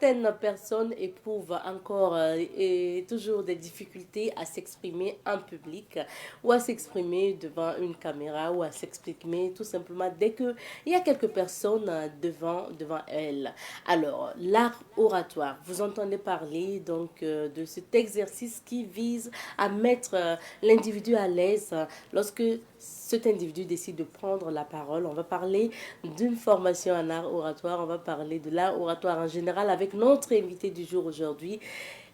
Certaines personnes éprouvent encore et toujours des difficultés à s'exprimer en public ou à s'exprimer devant une caméra ou à s'exprimer tout simplement dès qu'il y a quelques personnes devant elles. Alors, l'art oratoire, vous entendez parler donc de cet exercice qui vise à mettre l'individu à l'aise lorsque cet individu décide de prendre la parole. On va parler d'une formation en art oratoire, on va parler de l'art oratoire en général avec notre invité du jour aujourd'hui.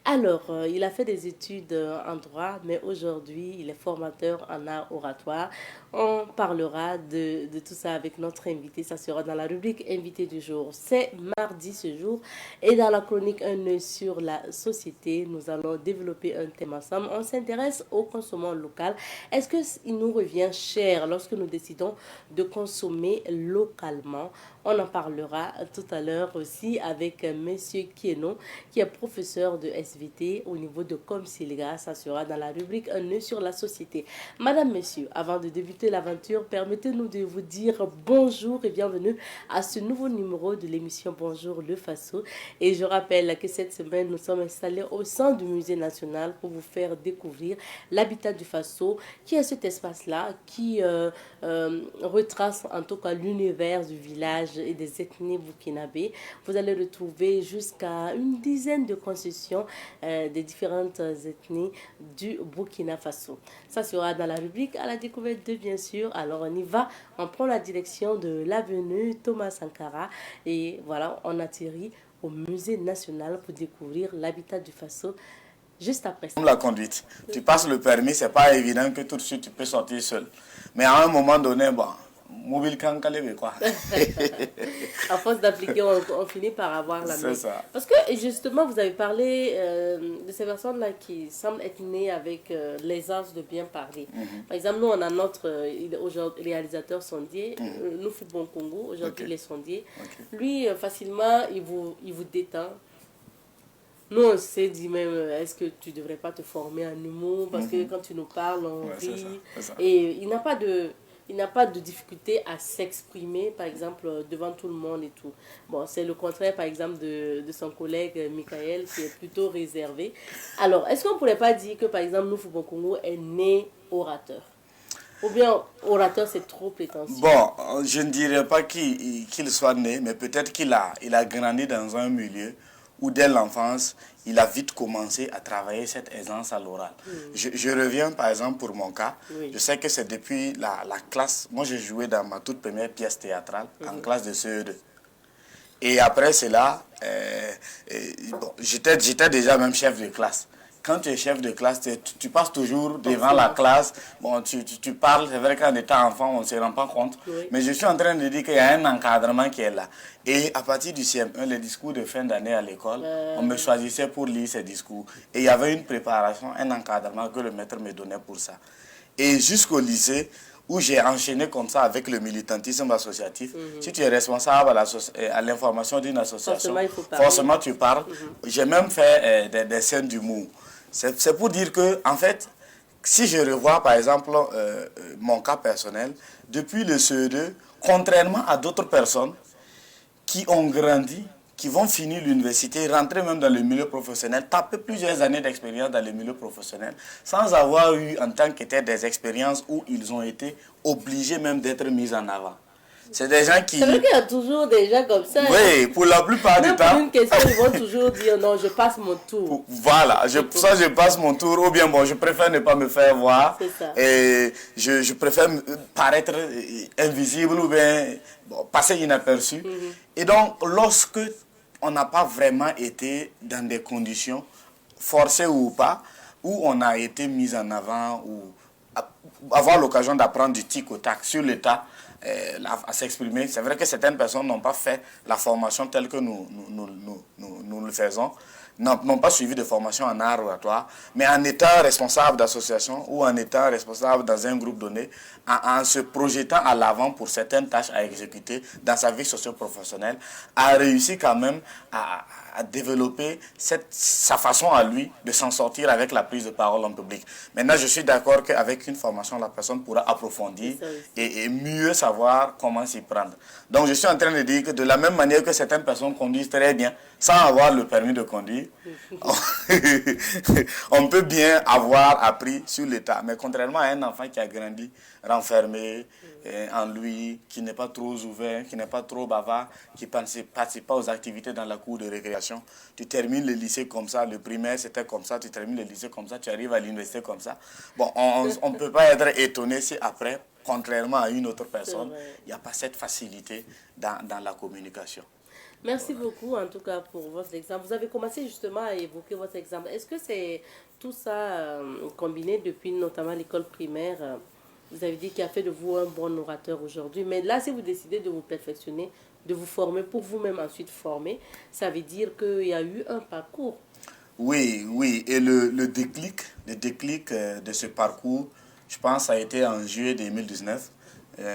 Alors, il a fait des études en droit, mais aujourd'hui, il est formateur en art oratoire. On parlera de tout ça avec notre invité. Ça sera dans la rubrique invité du jour. C'est mardi ce jour. Et dans la chronique Un œil sur la société, nous allons développer un thème ensemble. On s'intéresse au consommation local. Est-ce qu'il nous revient cher lorsque nous décidons de consommer localement? On en parlera tout à l'heure aussi avec Monsieur Kieno, qui est professeur de SVT au niveau de Comsilga. Ça sera dans la rubrique Un œil sur la société. Madame, Monsieur, avant de débuter l'aventure, permettez-nous de vous dire bonjour et bienvenue à ce nouveau numéro de l'émission Bonjour le Faso. Et je rappelle que cette semaine, nous sommes installés au sein du Musée national pour vous faire découvrir l'habitat du Faso, qui est cet espace-là qui retrace en tout cas l'univers du village et des ethnies burkinabés. Vous allez retrouver jusqu'à une dizaine de concessions des différentes ethnies du Burkina Faso. Ça sera dans la rubrique à la découverte de bien sûr. Alors on y va, on prend la direction de l'avenue Thomas Sankara et voilà, on atterrit au musée national pour découvrir l'habitat du Faso juste après ça. Comme la conduite, tu passes le permis, c'est pas évident que tout de suite tu peux sortir seul. Mais à un moment donné, bon, mobile cankalé, quoi. À force d'appliquer, on finit par avoir la C'est main. ça. Parce que justement, vous avez parlé de ces personnes-là qui semblent être nées avec l'aisance de bien parler. Par exemple, nous, on a notre réalisateur sondier, nous, Bon Congo, aujourd'hui, il est sondier. Lui, facilement, il vous détend. Nous, on s'est dit même, est-ce que tu ne devrais pas te former en humour? Parce que quand tu nous parles, on rit. C'est ça. Et il n'a pas de difficulté à s'exprimer, par exemple, devant tout le monde et tout. Bon, c'est le contraire, par exemple, de son collègue Michael, qui est plutôt réservé. Alors, est-ce qu'on ne pourrait pas dire que, par exemple, nous, Foubon Congo est né orateur? Ou bien, orateur, c'est trop prétentieux? Bon, je ne dirais pas qu'il soit né, mais peut-être il a grandi dans un milieu où dès l'enfance, il a vite commencé à travailler cette aisance à l'oral. Je reviens par exemple pour mon cas. Oui. Je sais que c'est depuis la classe. Moi, j'ai joué dans ma toute première pièce théâtrale en classe de CE2. Et après cela, bon, j'étais déjà même chef de classe. Quand tu es chef de classe, tu passes toujours devant la classe. Bon, tu parles, c'est vrai qu'en étant enfant, on ne se rend pas compte. Oui. Mais je suis en train de dire qu'il y a un encadrement qui est là. Et à partir du CM1, les discours de fin d'année à l'école, on me choisissait pour lire ces discours. Et il y avait une préparation, un encadrement que le maître me donnait pour ça. Et jusqu'au lycée, où j'ai enchaîné comme ça avec le militantisme associatif. Si tu es responsable à l'information d'une association, forcément tu parles. J'ai même fait des scènes d'humour. C'est pour dire que, en fait, si je revois par exemple mon cas personnel, depuis le CE2, contrairement à d'autres personnes qui ont grandi, qui vont finir l'université, rentrer même dans le milieu professionnel, taper plusieurs années d'expérience dans le milieu professionnel, sans avoir eu en tant qu'état des expériences où ils ont été obligés même d'être mis en avant. C'est des gens qui... C'est vrai qu'il y a toujours des gens comme ça. Oui, pour la plupart du temps... Pour une question, ils vont toujours dire non, je passe mon tour. Voilà, soit je passe mon tour, ou bien bon, je préfère ne pas me faire voir. C'est ça. Et je préfère paraître invisible ou bien bon, passer inaperçu. Et donc, lorsque on n'a pas vraiment été dans des conditions, forcées ou pas, où on a été mis en avant, ou avoir l'occasion d'apprendre du tic au tac sur le tas, à s'exprimer. C'est vrai que certaines personnes n'ont pas fait la formation telle que nous le faisons, n'ont pas suivi de formation en art oratoire, mais en étant responsable d'association ou en étant responsable dans un groupe donné, en se projetant à l'avant pour certaines tâches à exécuter dans sa vie socio-professionnelle, a réussi quand même à développer sa façon à lui de s'en sortir avec la prise de parole en public. Maintenant, je suis d'accord qu'avec une formation, la personne pourra approfondir et mieux savoir comment s'y prendre. Donc, je suis en train de dire que de la même manière que certaines personnes conduisent très bien, sans avoir le permis de conduire, on peut bien avoir appris sur l'état. Mais contrairement à un enfant qui a grandi renfermé en lui, qui n'est pas trop ouvert, qui n'est pas trop bavard, qui ne participe pas aux activités dans la cour de récréation, tu termines le lycée comme ça, le primaire c'était comme ça, tu termines le lycée comme ça, tu arrives à l'université comme ça. Bon, on ne peut pas être étonné si après, contrairement à une autre personne, il n'y a pas cette facilité dans la communication. Merci beaucoup en tout cas pour votre exemple. Vous avez commencé justement à évoquer votre exemple. Est-ce que c'est tout ça combiné depuis notamment l'école primaire vous avez dit qu'il a fait de vous un bon orateur aujourd'hui. Mais là, si vous décidez de vous perfectionner, de vous former pour vous-même ensuite former, ça veut dire qu'il y a eu un parcours. Oui, oui. Et le déclic de ce parcours, je pense, ça a été en juillet 2019.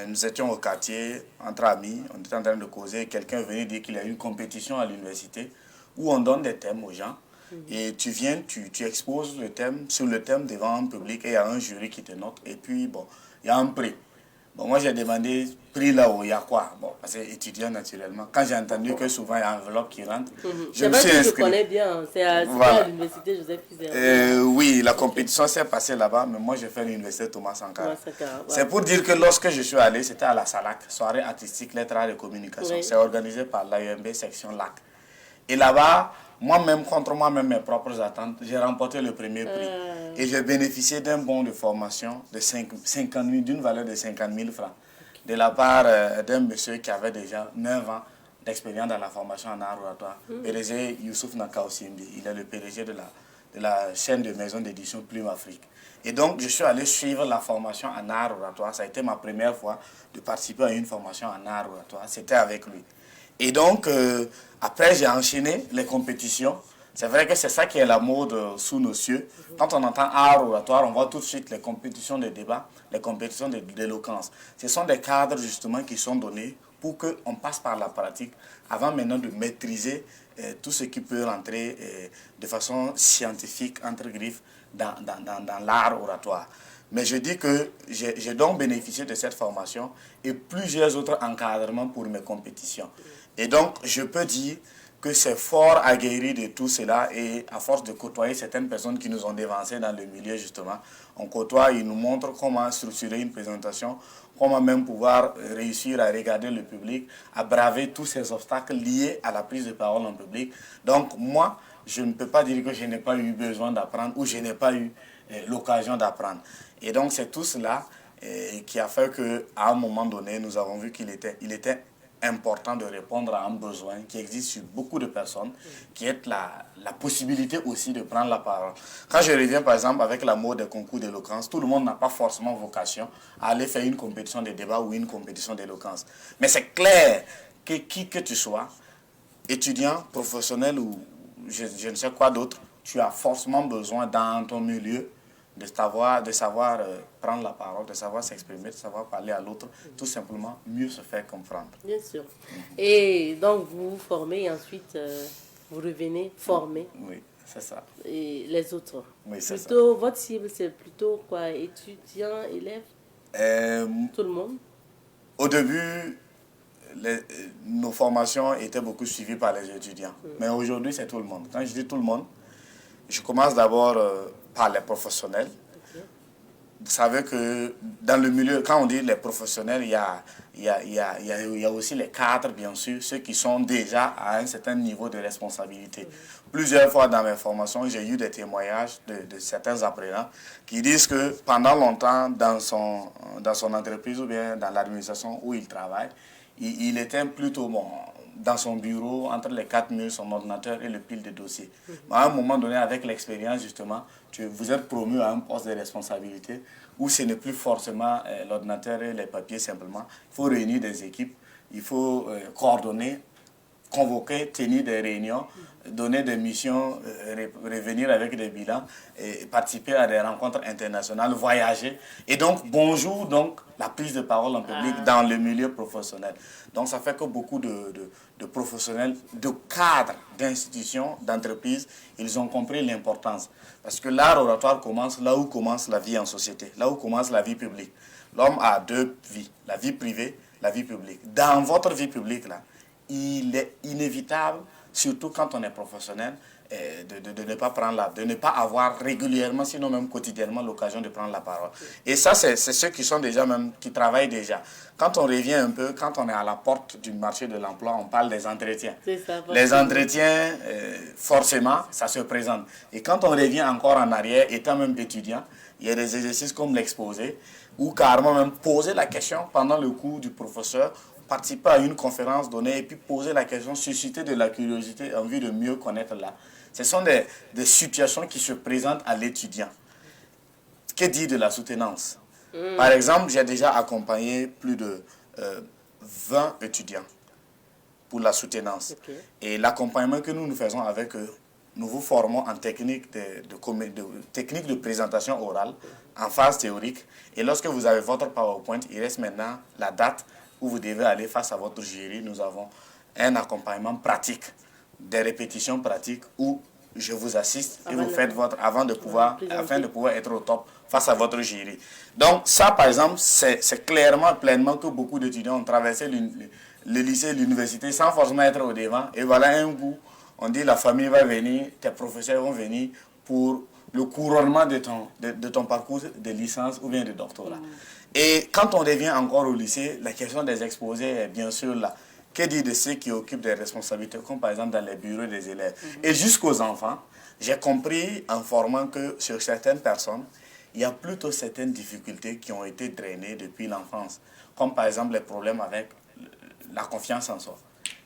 Nous étions au quartier, entre amis, on était en train de causer. Quelqu'un venait dire qu'il y a une compétition à l'université où on donne des thèmes aux gens. Et tu viens, tu exposes le thème, sur le thème devant un public et il y a un jury qui te note. Et puis, bon, il y a un prix. Bon, moi, j'ai demandé prix là-haut, il y a quoi? Bon, parce que étudiant naturellement. Quand j'ai entendu que souvent il y a une enveloppe qui rentre, je me suis inscrit. Je connais bien, c'est à l'université Joseph Kizerbo. Oui, la compétition s'est passée là-bas, mais moi j'ai fait l'université Thomas Sankara. C'est pour dire que lorsque je suis allé, c'était à la SALAC, soirée artistique, lettres, arts et communication. C'est organisé par l'AUMB section LAC. Et là-bas, moi-même, contre moi-même, mes propres attentes, j'ai remporté le premier prix. Et j'ai bénéficié d'un bon de formation de 50 000, d'une valeur de 50 000 francs, de la part d'un monsieur qui avait déjà 9 ans d'expérience dans la formation en art oratoire, PDG Youssouf Nakaosimbi. Il est le PDG de la chaîne de maisons d'édition Plume Afrique. Et donc, je suis allé suivre la formation en art oratoire. Ça a été ma première fois de participer à une formation en art oratoire. C'était avec lui. Et donc, après, j'ai enchaîné les compétitions. C'est vrai que c'est ça qui est la mode sous nos cieux. Quand on entend art oratoire, on voit tout de suite les compétitions de débat, les compétitions d'éloquence. Ce sont des cadres justement qui sont donnés pour qu'on passe par la pratique avant maintenant de maîtriser tout ce qui peut rentrer de façon scientifique, entre griffes, dans l'art oratoire. Mais je dis que j'ai donc bénéficié de cette formation et plusieurs autres encadrements pour mes compétitions. Et donc, je peux dire que c'est fort aguerri de tout cela et à force de côtoyer certaines personnes qui nous ont dévancés dans le milieu, justement, on côtoie, ils nous montrent comment structurer une présentation, comment même pouvoir réussir à regarder le public, à braver tous ces obstacles liés à la prise de parole en public. Donc, moi, je ne peux pas dire que je n'ai pas eu besoin d'apprendre ou je n'ai pas eu l'occasion d'apprendre. Et donc, c'est tout cela qui a fait qu'à un moment donné, nous avons vu qu'il était important de répondre à un besoin qui existe sur beaucoup de personnes, qui est la possibilité aussi de prendre la parole. Quand je reviens par exemple avec la mode des concours d'éloquence, tout le monde n'a pas forcément vocation à aller faire une compétition de débat ou une compétition d'éloquence. Mais c'est clair que qui que tu sois, étudiant, professionnel ou je ne sais quoi d'autre, tu as forcément besoin dans ton milieu de savoir prendre la parole, de savoir s'exprimer, de savoir parler à l'autre, tout simplement mieux se faire comprendre. Bien sûr. Et donc vous vous formez et ensuite vous revenez former. Oui, c'est ça. Et les autres. Oui, c'est ça. Votre cible, c'est plutôt quoi? Étudiants, élèves? Tout le monde? Au début, nos formations étaient beaucoup suivies par les étudiants. Mais aujourd'hui, c'est tout le monde. Quand je dis tout le monde, je commence d'abord par les professionnels. Vous savez que dans le milieu, quand on dit les professionnels, il y a aussi les cadres, bien sûr, ceux qui sont déjà à un certain niveau de responsabilité. Plusieurs fois dans mes formations, j'ai eu des témoignages de certains apprenants qui disent que pendant longtemps, dans son entreprise ou bien dans l'administration où il travaille, il était plutôt bon dans son bureau, entre les 4 murs, son ordinateur et le pile de dossiers. Mais à un moment donné, avec l'expérience, justement, vous êtes promu à un poste de responsabilité où ce n'est plus forcément l'ordinateur et les papiers simplement. Il faut réunir des équipes, il faut coordonner convoquer, tenir des réunions, donner des missions, revenir avec des bilans, et participer à des rencontres internationales, voyager. Et donc, bonjour, donc, la prise de parole en public dans le milieu professionnel. Donc, ça fait que beaucoup de professionnels, de cadres, d'institutions, d'entreprises, ils ont compris l'importance. Parce que l'art oratoire commence là où commence la vie en société, là où commence la vie publique. L'homme a deux vies, la vie privée, la vie publique. Dans votre vie publique, là, il est inévitable, surtout quand on est professionnel, de ne pas prendre de ne pas avoir régulièrement, sinon même quotidiennement, l'occasion de prendre la parole. Et ça, c'est ceux qui sont déjà même, qui travaillent déjà. Quand on revient un peu, quand on est à la porte du marché de l'emploi, on parle des entretiens. Ça, les entretiens, forcément, ça se présente. Et quand on revient encore en arrière, étant même étudiant, il y a des exercices comme l'exposé, ou carrément même poser la question pendant le cours du professeur, participer à une conférence donnée et puis poser la question, susciter de la curiosité en vue de mieux connaître là. Ce sont des situations qui se présentent à l'étudiant. Que dit de la soutenance? Par exemple, j'ai déjà accompagné plus de 20 étudiants pour la soutenance. Okay. Et l'accompagnement que nous faisons avec eux, nous vous formons en technique technique de présentation orale, en phase théorique. Et lorsque vous avez votre PowerPoint, il reste maintenant la date où vous devez aller face à votre jury. Nous avons un accompagnement pratique, des répétitions pratiques où je vous assiste et vous faites afin de pouvoir être au top face à votre jury. Donc ça, par exemple, c'est clairement, pleinement que beaucoup d'étudiants ont traversé le lycée et l'université sans forcément être au devant. Et voilà un coup, on dit la famille va venir, tes professeurs vont venir pour le couronnement de ton parcours de licence ou bien de doctorat. Et quand on revient encore au lycée, la question des exposés est bien sûr là. Que dire de ceux qui occupent des responsabilités, comme par exemple dans les bureaux des élèves? Et jusqu'aux enfants, j'ai compris en formant que sur certaines personnes, il y a plutôt certaines difficultés qui ont été drainées depuis l'enfance, comme par exemple les problèmes avec la confiance en soi.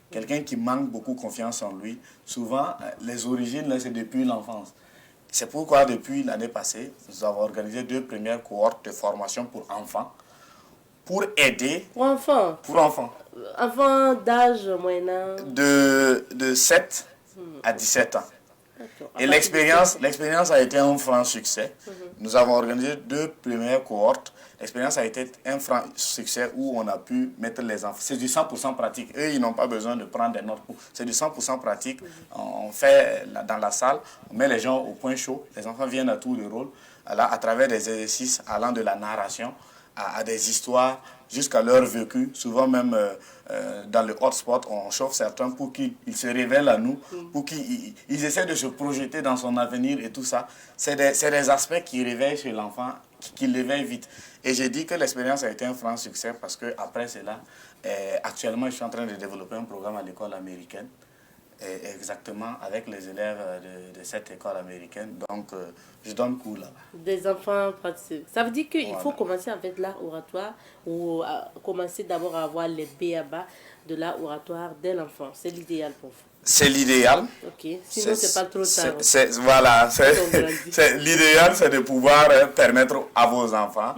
Quelqu'un qui manque beaucoup confiance en lui, souvent les origines, c'est depuis l'enfance. C'est pourquoi depuis l'année passée, nous avons organisé 2 premières cohortes de formation pour enfants, pour aider... Pour enfants? Pour enfants. Enfants d'âge moyen? De 7 à 17 ans. Et l'expérience a été un franc succès. Nous avons organisé 2 premières cohortes. L'expérience a été un franc succès où on a pu mettre les enfants. C'est du 100% pratique. Eux, ils n'ont pas besoin de prendre des notes. C'est du 100% pratique. On fait dans la salle, on met les gens au point chaud. Les enfants viennent à tour de rôle à travers des exercices allant de la narration à des histoires jusqu'à leur vécu. Souvent même dans le hotspot, on chauffe certains pour qu'ils se révèlent à nous, pour qu'ils essaient de se projeter dans son avenir et tout ça. C'est des aspects qui réveillent chez l'enfant, qui l'éveillent vite. Et j'ai dit que l'expérience a été un franc succès parce qu'après cela, actuellement, je suis en train de développer un programme à l'école américaine, exactement avec les élèves de cette école américaine. Donc, je donne cours là-bas. Des enfants pratiques. Ça veut dire qu'il faut commencer avec l'art oratoire ou commencer d'abord à avoir les b.a.-ba de l'art oratoire dès l'enfance. C'est l'idéal pour vous. C'est l'idéal. Ok, sinon c'est pas trop tard. L'idéal, c'est de pouvoir permettre à vos enfants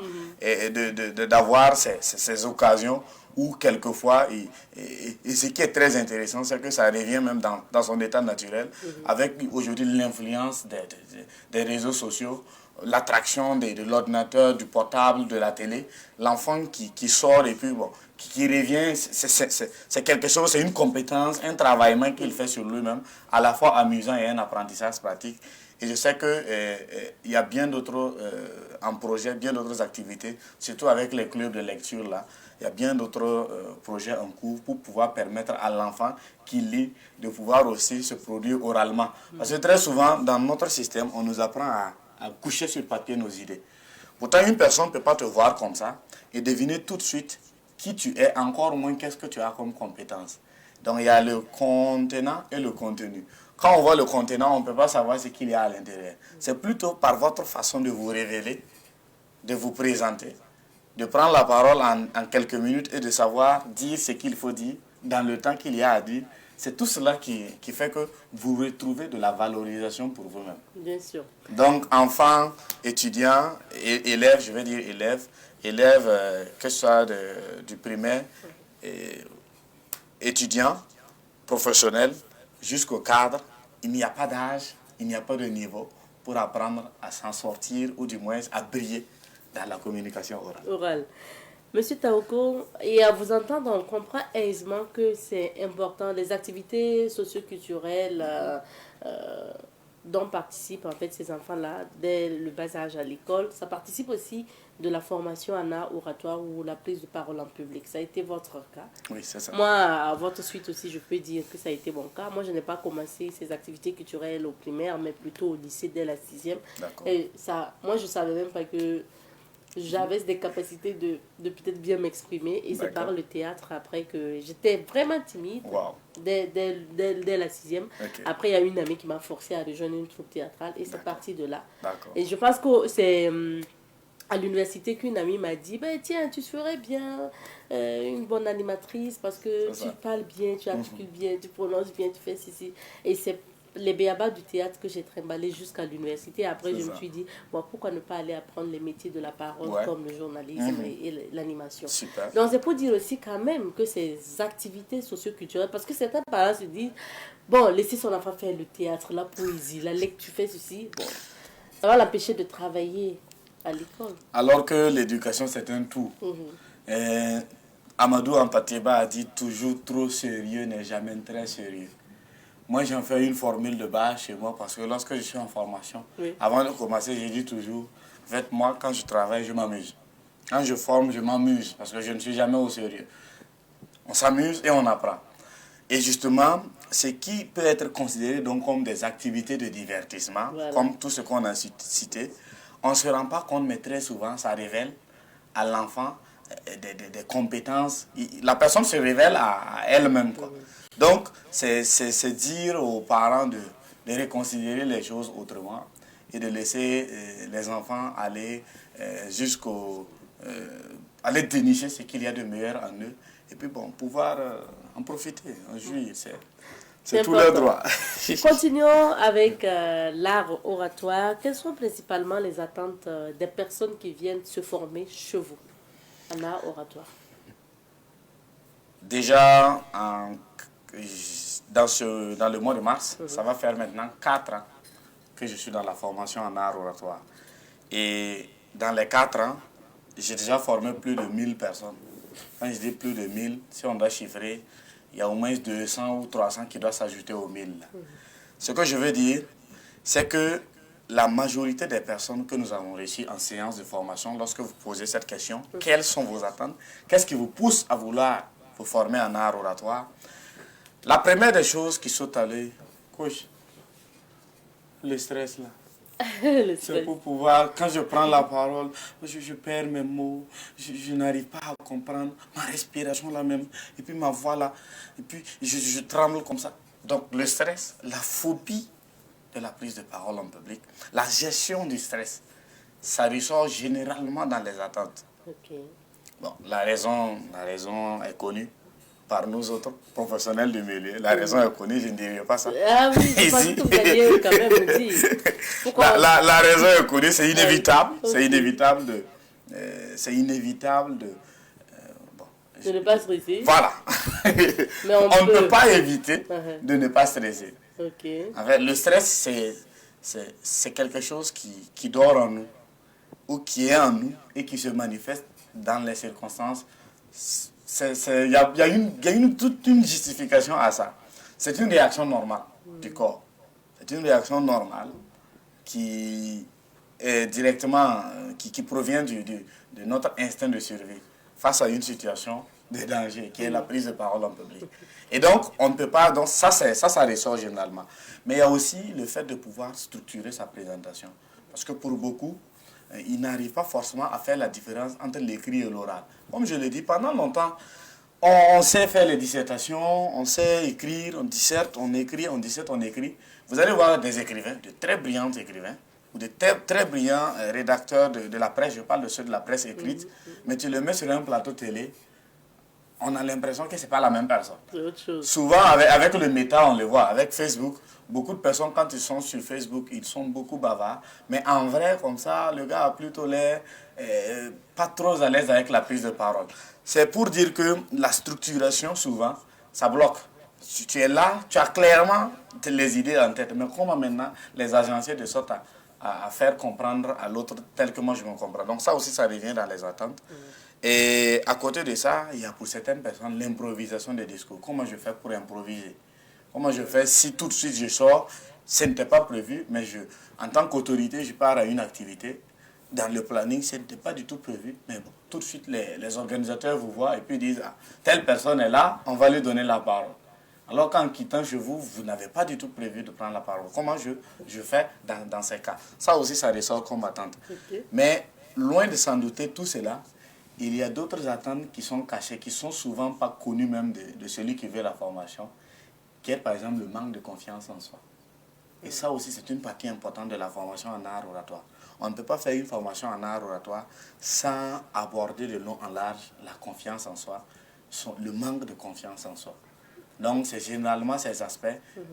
d'avoir ces occasions où quelquefois, et ce qui est très intéressant, c'est que ça revient même dans son état naturel, avec aujourd'hui l'influence des réseaux sociaux, l'attraction de l'ordinateur, du portable, de la télé, l'enfant qui sort et puis bon, qui revient, c'est quelque chose, c'est une compétence, un travaillement qu'il fait sur lui-même, à la fois amusant et un apprentissage pratique. Et je sais qu'il y a bien d'autres en projet, bien d'autres activités, surtout avec les clubs de lecture là. Il y a bien d'autres projets en cours pour pouvoir permettre à l'enfant qui lit de pouvoir aussi se produire oralement. Parce que très souvent, dans notre système, on nous apprend à coucher sur papier nos idées. Pourtant, une personne ne peut pas te voir comme ça et deviner tout de suite qui tu es, encore moins qu'est-ce que tu as comme compétence. Donc, il y a le contenant et le contenu. Quand on voit le contenant, on ne peut pas savoir ce qu'il y a à l'intérieur. C'est plutôt par votre façon de vous révéler, de vous présenter, de prendre la parole en quelques minutes et de savoir dire ce qu'il faut dire dans le temps qu'il y a à dire. C'est tout cela qui fait que vous retrouvez de la valorisation pour vous-même. Bien sûr. Donc, enfants, étudiants, élèves, je vais dire élèves, que ce soit du primaire, étudiants, professionnel jusqu'au cadre, il n'y a pas d'âge, il n'y a pas de niveau pour apprendre à s'en sortir ou du moins à briller dans la communication orale. Monsieur Taoko, et à vous entendre, on comprend aisément que c'est important, les activités socioculturelles dont participent en fait ces enfants-là dès le bas âge à l'école, ça participe aussi de la formation en art oratoire ou la prise de parole en public. Ça a été votre cas. Oui, c'est ça. Moi, à votre suite aussi, je peux dire que ça a été mon cas. Moi, je n'ai pas commencé ces activités culturelles au primaire, mais plutôt au lycée dès la 6e. Et ça, moi, je ne savais même pas que j'avais des capacités de peut-être bien m'exprimer. Et c'est par le théâtre après que j'étais vraiment timide dès la 6e. Après, il y a une amie qui m'a forcé à rejoindre une troupe théâtrale et c'est parti de là. Et je pense que c'est à l'université qu'une amie m'a dit tiens, tu ferais bien une bonne animatrice parce que tu parles bien, tu articules bien, tu prononces bien, tu fais ceci. Et c'est les béabas du théâtre que j'ai trimballé jusqu'à l'université. Après, je me suis dit, pourquoi ne pas aller apprendre les métiers de la parole comme le journalisme et l'animation. Donc, c'est pour dire aussi quand même que ces activités socioculturelles, parce que certains parents se disent, laissez son enfant faire le théâtre, la poésie, la lecture, tu fais ceci, ça va l'empêcher de travailler à l'école. Alors que l'éducation, c'est un tout. Amadou Ampateba a dit, toujours trop sérieux n'est jamais très sérieux. Moi, j'en fais une formule de base chez moi parce que lorsque je suis en formation, avant de commencer, je dis toujours, en fait, moi, quand je travaille, je m'amuse. Quand je forme, je m'amuse parce que je ne suis jamais au sérieux. On s'amuse et on apprend. Et justement, ce qui peut être considéré donc comme des activités de divertissement, comme tout ce qu'on a cité, on ne se rend pas compte, mais très souvent, ça révèle à l'enfant des compétences. La personne se révèle à elle-même, quoi. Donc, c'est dire aux parents de reconsidérer les choses autrement et de laisser les enfants aller aller dénicher ce qu'il y a de meilleur en eux et puis pouvoir en profiter, en jouir. C'est tout leur droit. Continuons avec l'art oratoire. Quelles sont principalement les attentes des personnes qui viennent se former chez vous en art oratoire? Déjà, dans le mois de mars, ça va faire maintenant 4 ans que je suis dans la formation en art oratoire. Et dans les 4 ans, j'ai déjà formé plus de 1000 personnes. Quand je dis plus de 1000, si on doit chiffrer, il y a au moins 200 ou 300 qui doivent s'ajouter aux 1000. Ce que je veux dire, c'est que la majorité des personnes que nous avons reçues en séance de formation, lorsque vous posez cette question, quelles sont vos attentes? Qu'est-ce qui vous pousse à vouloir vous former en art oratoire? La première des choses qui saute à l'œil, le stress là. C'est pour pouvoir, quand je prends la parole, je perds mes mots, je n'arrive pas à comprendre, ma respiration là même, et puis ma voix là, et puis je tremble comme ça. Donc le stress, la phobie de la prise de parole en public, la gestion du stress, ça ressort généralement dans les attentes. Bon, la raison est connue par nous autres professionnels du milieu. La raison est connue, je ne dirais pas ça. Ah oui, je pense que vous alliez quand même aussi. La raison est connue, c'est inévitable. C'est inévitable de... de ne pas stresser. Voilà. Mais on ne peut pas éviter de ne pas stresser. En fait, le stress, c'est quelque chose qui dort en nous, ou qui est en nous, et qui se manifeste dans les circonstances. Il y a toute une justification à ça. C'est une réaction normale du corps. C'est une réaction normale qui est directement, qui provient de notre instinct de survie face à une situation de danger qui est la prise de parole en public. Et donc, on ne peut pas, donc ça ressort généralement. Mais il y a aussi le fait de pouvoir structurer sa présentation. Parce que pour beaucoup, ils n'arrivent pas forcément à faire la différence entre l'écrit et l'oral. Comme je l'ai dit, pendant longtemps, on sait faire les dissertations, on sait écrire, on disserte, on écrit, on disserte, on écrit. Vous allez voir des écrivains, de très brillants écrivains, ou de très brillants rédacteurs de la presse, je parle de ceux de la presse écrite, mais tu le mets sur un plateau télé, on a l'impression que ce n'est pas la même personne. C'est autre chose. Souvent, avec le méta, on le voit, avec Facebook, beaucoup de personnes, quand ils sont sur Facebook, ils sont beaucoup bavards. Mais en vrai, comme ça, le gars a plutôt l'air pas trop à l'aise avec la prise de parole. C'est pour dire que la structuration, souvent, ça bloque. tu es là, tu as clairement les idées en tête. Mais comment maintenant les agencer de sorte à faire comprendre à l'autre tel que moi je me comprends. Donc ça aussi, ça revient dans les attentes. Et à côté de ça, il y a pour certaines personnes l'improvisation des discours. Comment je fais pour improviser? Comment je fais si tout de suite je sors, ce n'était pas prévu, mais en tant qu'autorité, je pars à une activité. Dans le planning, ce n'était pas du tout prévu. Mais bon, tout de suite, les organisateurs vous voient et puis disent, ah, telle personne est là, on va lui donner la parole. Alors qu'en quittant chez vous, vous n'avez pas du tout prévu de prendre la parole. Comment je fais dans ces cas? Ça aussi, ça ressort comme attente. Okay. Mais loin de s'en douter, tout cela, il y a d'autres attentes qui sont cachées, qui sont souvent pas connues même de celui qui veut la formation, qui est par exemple le manque de confiance en soi. Et ça aussi, c'est une partie importante de la formation en art oratoire. On ne peut pas faire une formation en art oratoire sans aborder de long en large la confiance en soi, le manque de confiance en soi. Donc, c'est généralement ces aspects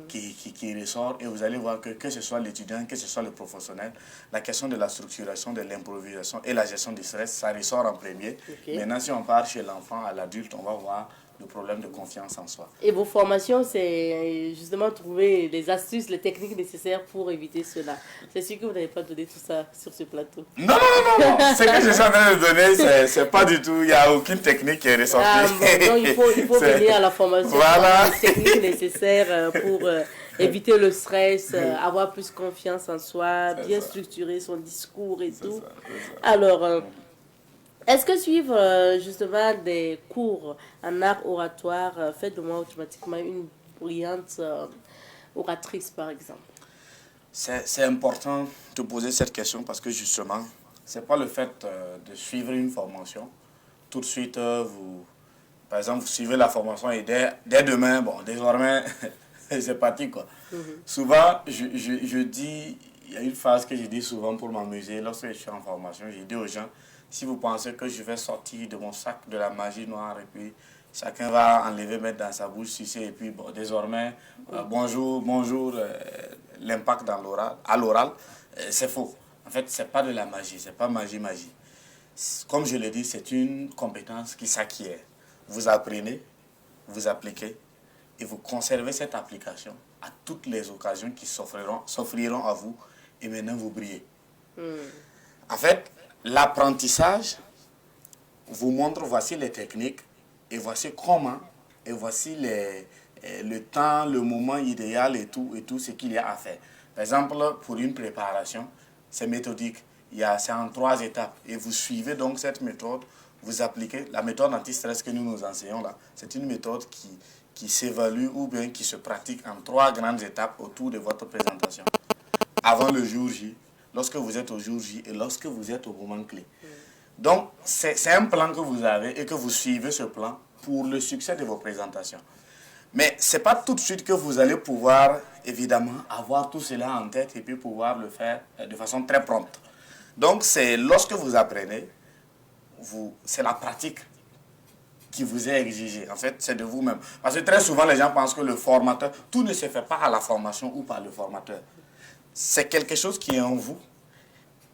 qui ressortent et vous allez voir que ce soit l'étudiant, que ce soit le professionnel, la question de la structuration, de l'improvisation et la gestion du stress, ça ressort en premier. Okay. Maintenant, si on part chez l'enfant, à l'adulte, on va voir le problème de confiance en soi. Et vos formations, c'est justement trouver les astuces, les techniques nécessaires pour éviter cela. C'est sûr que vous n'avez pas donné tout ça sur ce plateau. Non. Ce que je suis en train de donner, c'est pas du tout, il n'y a aucune technique qui est ressortie. Ah, bon, donc il faut venir à la formation. Voilà. Les techniques nécessaires pour éviter le stress, avoir plus confiance en soi, bien structurer son discours et tout. Ça. Alors, est-ce que suivre justement des cours en art oratoire fait de moi automatiquement une brillante oratrice, par exemple? C'est important de poser cette question parce que justement, ce n'est pas le fait de suivre une formation. Tout de suite, par exemple, vous suivez la formation et dès demain, bon, désormais, c'est parti, quoi. Souvent, je dis, il y a une phrase que je dis souvent pour m'amuser lorsque je suis en formation, je dis aux gens, si vous pensez que je vais sortir de mon sac de la magie noire et puis chacun va enlever, mettre dans sa bouche, sucer et puis bon, désormais, bonjour, l'impact à l'oral, c'est faux. En fait, ce n'est pas de la magie, ce n'est pas magie. Comme je l'ai dit, c'est une compétence qui s'acquiert. Vous apprenez, vous appliquez et vous conservez cette application à toutes les occasions qui s'offriront à vous et maintenant vous brillez. En fait, l'apprentissage vous montre, voici les techniques et voici comment et voici le temps, le moment idéal et tout ce qu'il y a à faire. Par exemple, pour une préparation, c'est méthodique. C'est en 3 étapes et vous suivez donc cette méthode, vous appliquez. La méthode anti-stress que nous enseignons là, c'est une méthode qui s'évalue ou bien qui se pratique en 3 grandes étapes autour de votre présentation. Avant le jour J, lorsque vous êtes au jour J et lorsque vous êtes au moment clé. Donc, c'est un plan que vous avez et que vous suivez ce plan pour le succès de vos présentations. Mais ce n'est pas tout de suite que vous allez pouvoir, évidemment, avoir tout cela en tête et puis pouvoir le faire de façon très prompte. Donc, c'est lorsque vous apprenez, c'est la pratique qui vous est exigée. En fait, c'est de vous-même. Parce que très souvent, les gens pensent que le formateur, tout ne se fait pas à la formation ou par le formateur. C'est quelque chose qui est en vous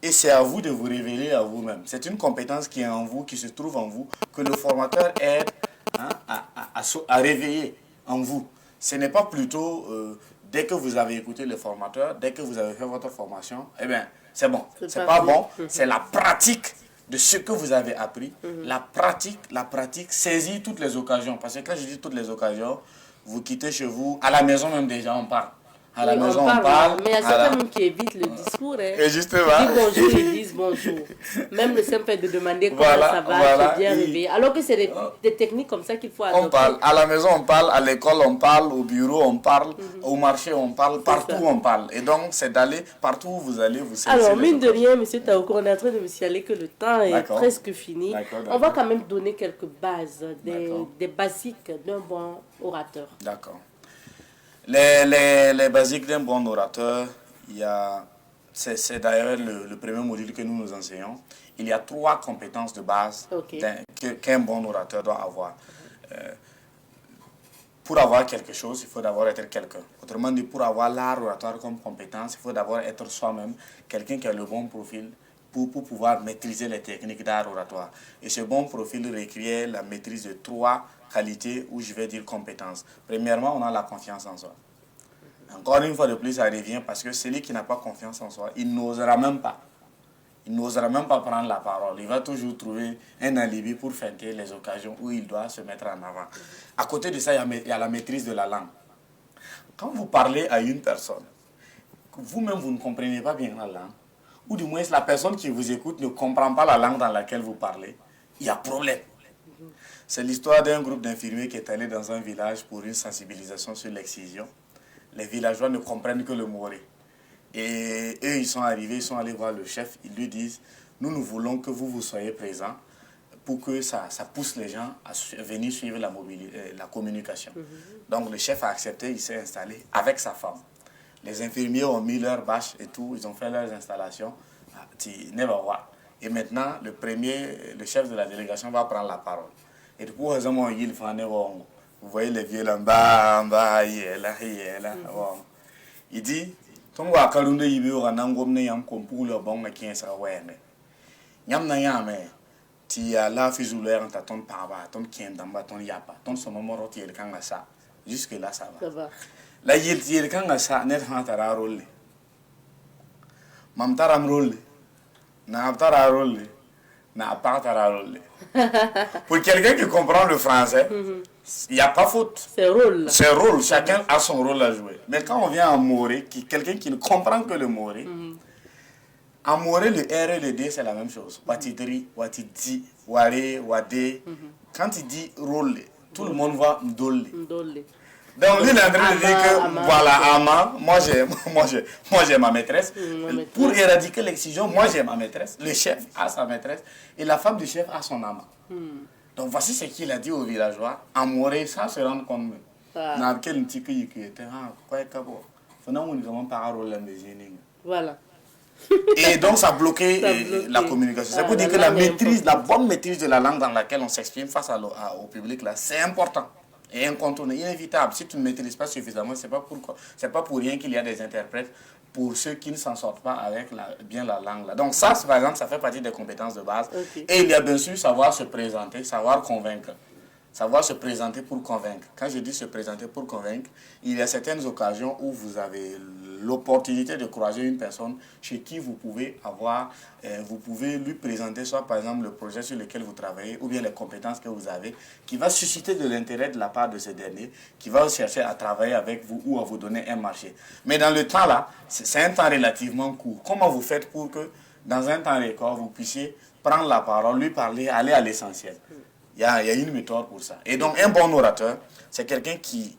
et c'est à vous de vous révéler à vous-même. C'est une compétence qui est en vous, qui se trouve en vous, que le formateur aide à réveiller en vous. Ce n'est pas plutôt, dès que vous avez écouté le formateur, dès que vous avez fait votre formation, eh bien, c'est bon. C'est pas bon, c'est la pratique de ce que vous avez appris. La pratique saisit toutes les occasions. Parce que quand je dis toutes les occasions, vous quittez chez vous, à la maison même déjà on parle. À la maison, on parle. Mais il y a certains même qui évitent le discours. Hein. Et justement. Ils disent bonjour, ils disent bonjour. Même le simple fait de demander comment ça va, c'est bien réveillé. Alors que c'est des techniques comme ça qu'il faut adopter. On parle. À la maison, on parle. À l'école, on parle. Au bureau, on parle. Au marché, on parle. Partout, on parle. Et donc, c'est d'aller partout où vous allez, vous saisir. Alors, mine de rien, M. Taoko, on est en train de me signaler que le temps est presque fini. On va quand même donner quelques bases, des basiques d'un bon orateur. D'accord. Les basiques d'un bon orateur, c'est d'ailleurs le premier module que nous enseignons. Il y a 3 compétences de base qu'un bon orateur doit avoir. Pour avoir quelque chose, il faut d'abord être quelqu'un. Autrement dit, pour avoir l'art oratoire comme compétence, il faut d'abord être soi-même, quelqu'un qui a le bon profil, pour pouvoir maîtriser les techniques d'art oratoire. Et ce bon profil requiert la maîtrise de 3 qualités, ou je vais dire compétences. Premièrement, on a la confiance en soi. Encore une fois de plus, ça revient parce que celui qui n'a pas confiance en soi, il n'osera même pas. Il n'osera même pas prendre la parole. Il va toujours trouver un alibi pour feinter les occasions où il doit se mettre en avant. À côté de ça, il y a la maîtrise de la langue. Quand vous parlez à une personne, vous-même vous ne comprenez pas bien la langue, ou du moins la personne qui vous écoute ne comprend pas la langue dans laquelle vous parlez, il y a problème. C'est l'histoire d'un groupe d'infirmiers qui est allé dans un village pour une sensibilisation sur l'excision. Les villageois ne comprennent que le moré. Et eux, ils sont arrivés, ils sont allés voir le chef. Ils lui disent, nous voulons que vous soyez présents pour que ça pousse les gens à venir suivre la communication. Donc le chef a accepté, il s'est installé avec sa femme. Les infirmiers ont mis leurs bâches et tout, ils ont fait leurs installations. Et maintenant, le chef de la délégation va prendre la parole. Et du coup, vous voyez les vieux là, il dit, ton wa kalunde yibe wa nangom ne yam kompula bon na kiensa wene nyam na yame ti ya la fizulaire ta ton pava ton kiendamba ton yapa ton somomoro ti el kanga sa jusque là ça va la yel ti el kanga sa net ha tara rolle mam taram rolle na tara rolle na pas tara rolle. Pour quelqu'un qui comprend le français, il n'y a pas faute. C'est rôle. C'est rôle, chacun a son rôle à jouer. Mais quand on vient à Moré, quelqu'un qui ne comprend que le Moré, en Moré, le R et le D, c'est la même chose. Watidri, watidi, ware, wade. Quand il dit rôle, tout le monde voit ndole. Donc lui, il est en train de dire que, voilà, Ama, moi j'ai ma maîtresse. Pour éradiquer l'excision, moi j'ai ma maîtresse. Le chef a sa maîtresse. Et la femme du chef a son Ama. Donc voici ce qu'il a dit aux villageois. En Moré, ça se rend compte. Voilà. Et donc ça a bloqué la communication. C'est pour dire que la bonne maîtrise de la langue dans laquelle on s'exprime face au public, là, c'est important. Et incontournable, inévitable. Si tu ne maîtrises pas suffisamment, c'est pas pour rien qu'il y a des interprètes pour ceux qui ne s'en sortent pas avec bien la langue. Là. Donc ça, par exemple, ça fait partie des compétences de base. Okay. Et il y a bien sûr savoir se présenter, savoir convaincre. Savoir se présenter pour convaincre. Quand je dis se présenter pour convaincre, il y a certaines occasions où vous avez l'opportunité de croiser une personne chez qui vous pouvez lui présenter soit par exemple le projet sur lequel vous travaillez ou bien les compétences que vous avez, qui va susciter de l'intérêt de la part de ce dernier, qui va chercher à travailler avec vous ou à vous donner un marché. Mais dans le temps là, c'est un temps relativement court. Comment vous faites pour que dans un temps record, vous puissiez prendre la parole, lui parler, aller à l'essentiel? Il y a une méthode pour ça. Et donc, un bon orateur, c'est quelqu'un qui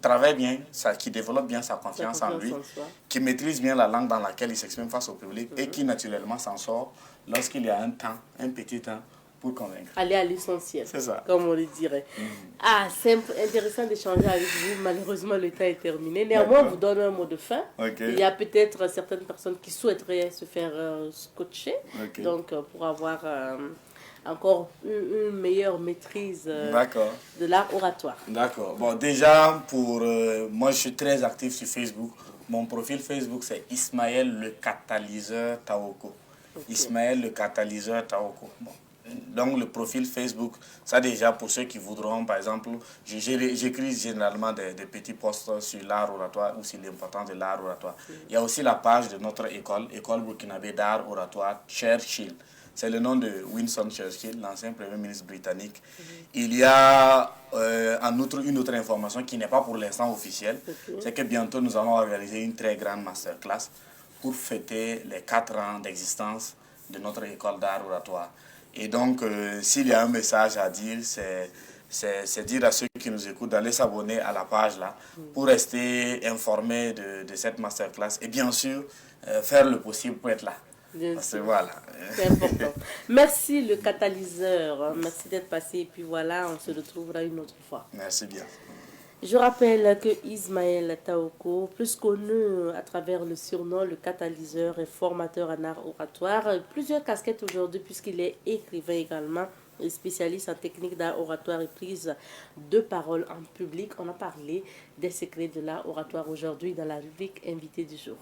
travaille bien, qui développe bien sa confiance en lui, qui maîtrise bien la langue dans laquelle il s'exprime face au public et qui, naturellement, s'en sort lorsqu'il y a un petit temps pour convaincre. Aller à l'essentiel, c'est ça. Comme on le dirait. Ah, c'est intéressant d'échanger avec vous. Malheureusement, le temps est terminé. Néanmoins, on vous donne un mot de fin. Okay. Il y a peut-être certaines personnes qui souhaiteraient se faire coacher. Okay. Donc, pour avoir... encore une meilleure maîtrise de l'art oratoire. D'accord. Bon, déjà, moi, je suis très actif sur Facebook. Mon profil Facebook, c'est Ismaël le Catalyseur Taoko. Okay. Ismaël le Catalyseur Taoko. Bon. Donc, le profil Facebook, ça déjà, pour ceux qui voudront, par exemple, j'écris généralement des petits posts sur l'art oratoire ou sur l'importance de l'art oratoire. Il y a aussi la page de notre école burkinabé d'art oratoire, Churchill. C'est le nom de Winston Churchill, l'ancien Premier ministre britannique. Il y a en outre une autre information qui n'est pas pour l'instant officielle. C'est que bientôt nous allons organiser une très grande masterclass pour fêter les 4 ans d'existence de notre école d'art oratoire. Et donc, s'il y a un message à dire, c'est dire à ceux qui nous écoutent d'aller s'abonner à la page là pour rester informés de cette masterclass et bien sûr faire le possible pour être là. Voilà. C'est important. Merci le catalyseur. Merci d'être passé. Et puis voilà, on se retrouvera une autre fois. Merci bien. Je rappelle que Ismaël Taoko, plus connu à travers le surnom le catalyseur, est formateur en art oratoire. Plusieurs casquettes aujourd'hui puisqu'il est écrivain également. Et spécialiste en technique d'art oratoire et prise de parole en public. On a parlé des secrets de l'art oratoire aujourd'hui dans la rubrique invité du jour.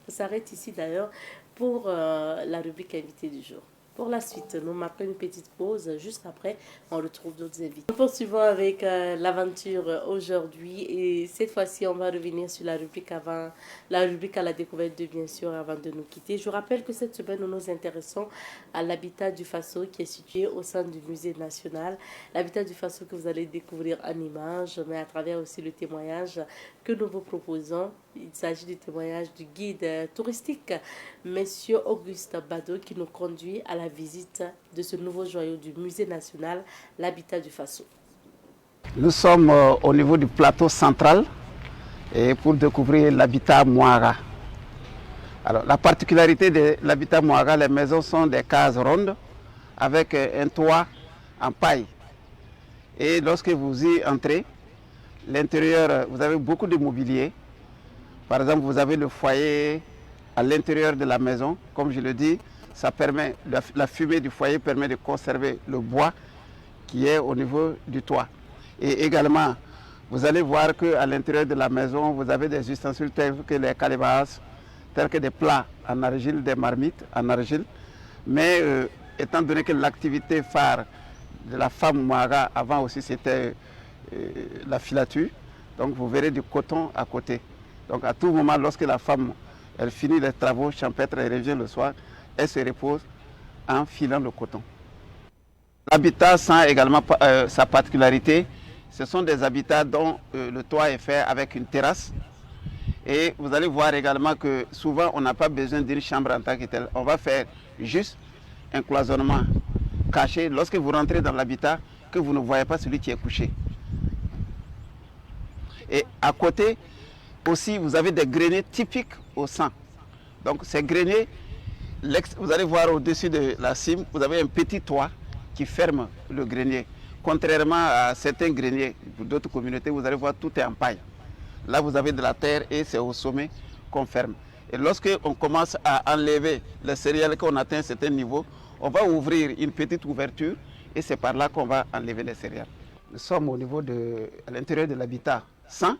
On s'arrête ici d'ailleurs pour la rubrique invité du jour. Pour la suite, nous marquons une petite pause. Juste après, on retrouve d'autres invités. Nous poursuivons avec l'aventure aujourd'hui. Et cette fois-ci, on va revenir sur la rubrique à la découverte de bien sûr avant de nous quitter. Je vous rappelle que cette semaine, nous nous intéressons à l'habitat du Faso qui est situé au sein du musée national. L'habitat du Faso que vous allez découvrir en images, mais à travers aussi le témoignage que nous vous proposons. Il s'agit du témoignage du guide touristique, Monsieur Auguste Bado, qui nous conduit à la visite de ce nouveau joyau du musée national, l'habitat du Faso. Nous sommes au niveau du plateau central et pour découvrir l'habitat Mouara. Alors, la particularité de l'habitat Mouara, les maisons sont des cases rondes avec un toit en paille. Et lorsque vous y entrez, l'intérieur, vous avez beaucoup de mobilier. Par exemple, vous avez le foyer à l'intérieur de la maison. Comme je le dis, ça permet, la fumée du foyer permet de conserver le bois qui est au niveau du toit. Et également, vous allez voir qu'à l'intérieur de la maison, vous avez des ustensiles tels que les calebasses, tels que des plats en argile, des marmites en argile. Mais étant donné que l'activité phare de la femme Mouara, avant aussi, c'était la filature, donc vous verrez du coton à côté. Donc à tout moment, lorsque la femme elle finit les travaux champêtres et revient le soir, elle se repose en filant le coton. L'habitat sent également sa particularité. Ce sont des habitats dont le toit est fait avec une terrasse. Et vous allez voir également que souvent on n'a pas besoin d'une chambre en tant que telle. On va faire juste un cloisonnement caché lorsque vous rentrez dans l'habitat que vous ne voyez pas celui qui est couché. Et à côté aussi, vous avez des greniers typiques au sang. Donc ces greniers, vous allez voir au-dessus de la cime, vous avez un petit toit qui ferme le grenier. Contrairement à certains greniers d'autres communautés, vous allez voir tout est en paille. Là, vous avez de la terre et c'est au sommet qu'on ferme. Et lorsque on commence à enlever les céréales, qu'on atteint un certain niveau, on va ouvrir une petite ouverture et c'est par là qu'on va enlever les céréales. Nous sommes au niveau à l'intérieur de l'habitat sans.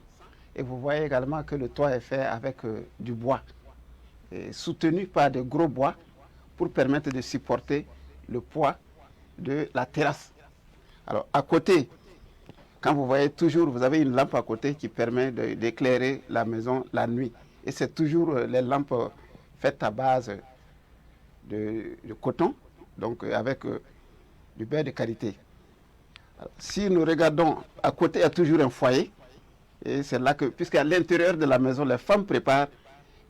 Et vous voyez également que le toit est fait avec du bois, soutenu par de gros bois pour permettre de supporter le poids de la terrasse. Alors à côté, quand vous voyez toujours, vous avez une lampe à côté qui permet d'éclairer la maison la nuit. Et c'est toujours les lampes faites à base de coton, donc avec du beurre de qualité. Alors, si nous regardons, à côté, il y a toujours un foyer. Et c'est là que, puisqu'à l'intérieur de la maison, les femmes préparent,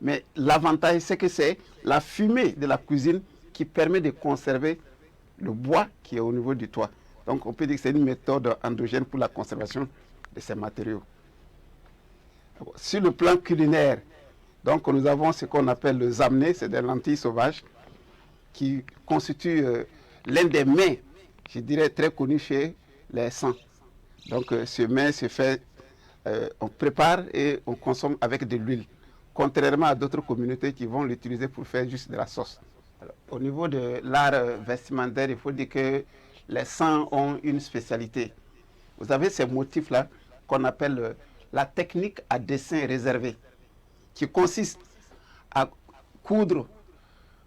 mais l'avantage, c'est que c'est la fumée de la cuisine qui permet de conserver le bois qui est au niveau du toit. Donc, on peut dire que c'est une méthode endogène pour la conservation de ces matériaux. Sur le plan culinaire, donc, nous avons ce qu'on appelle le zamné, c'est des lentilles sauvages, qui constituent l'un des mets, je dirais, très connus chez les Sans. Donc, ce mets se fait. On prépare et on consomme avec de l'huile, contrairement à d'autres communautés qui vont l'utiliser pour faire juste de la sauce. Alors, au niveau de l'art vestimentaire, il faut dire que les Sans ont une spécialité. Vous avez ces motifs-là qu'on appelle la technique à dessin réservé, qui consiste à coudre,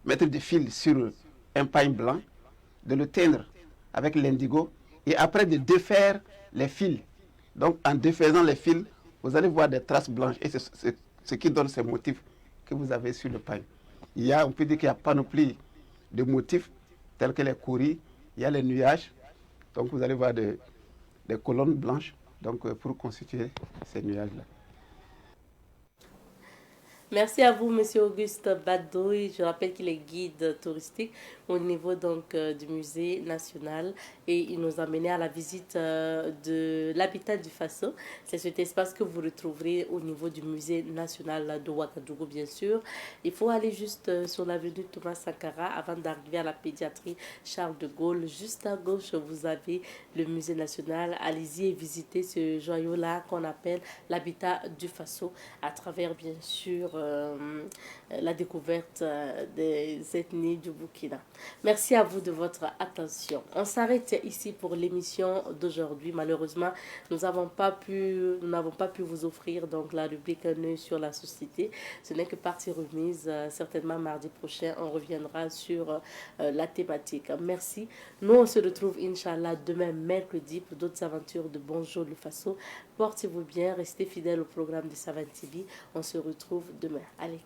mettre des fils sur un pain blanc, de le teindre avec l'indigo et après de défaire les fils. Donc, en défaisant les fils, vous allez voir des traces blanches et c'est ce qui donne ces motifs que vous avez sur le pain. On peut dire qu'il y a panoplie de motifs tels que les kouris, il y a les nuages. Donc, vous allez voir des colonnes blanches pour constituer ces nuages-là. Merci à vous, Monsieur Auguste Badoy. Je rappelle qu'il est guide touristique au niveau donc du musée national et il nous a mené à la visite de l'habitat du Faso. C'est cet espace que vous retrouverez au niveau du musée national de Ouagadougou, bien sûr. Il faut aller juste sur l'avenue Thomas Sankara avant d'arriver à la pédiatrie Charles de Gaulle. Juste à gauche, vous avez le musée national. Allez-y et visitez ce joyau-là qu'on appelle l'habitat du Faso à travers, bien sûr, la découverte des ethnies du Burkina. Merci à vous de votre attention. On s'arrête ici pour l'émission d'aujourd'hui. Malheureusement, nous n'avons pas pu vous offrir donc la rubrique Un œil sur la société. Ce n'est que partie remise. Certainement mardi prochain, on reviendra sur la thématique. Merci. Nous, on se retrouve, Inch'Allah, demain, mercredi, pour d'autres aventures de Bonjour le Faso. Portez-vous bien, restez fidèles au programme de Savane TV. On se retrouve demain. Allez,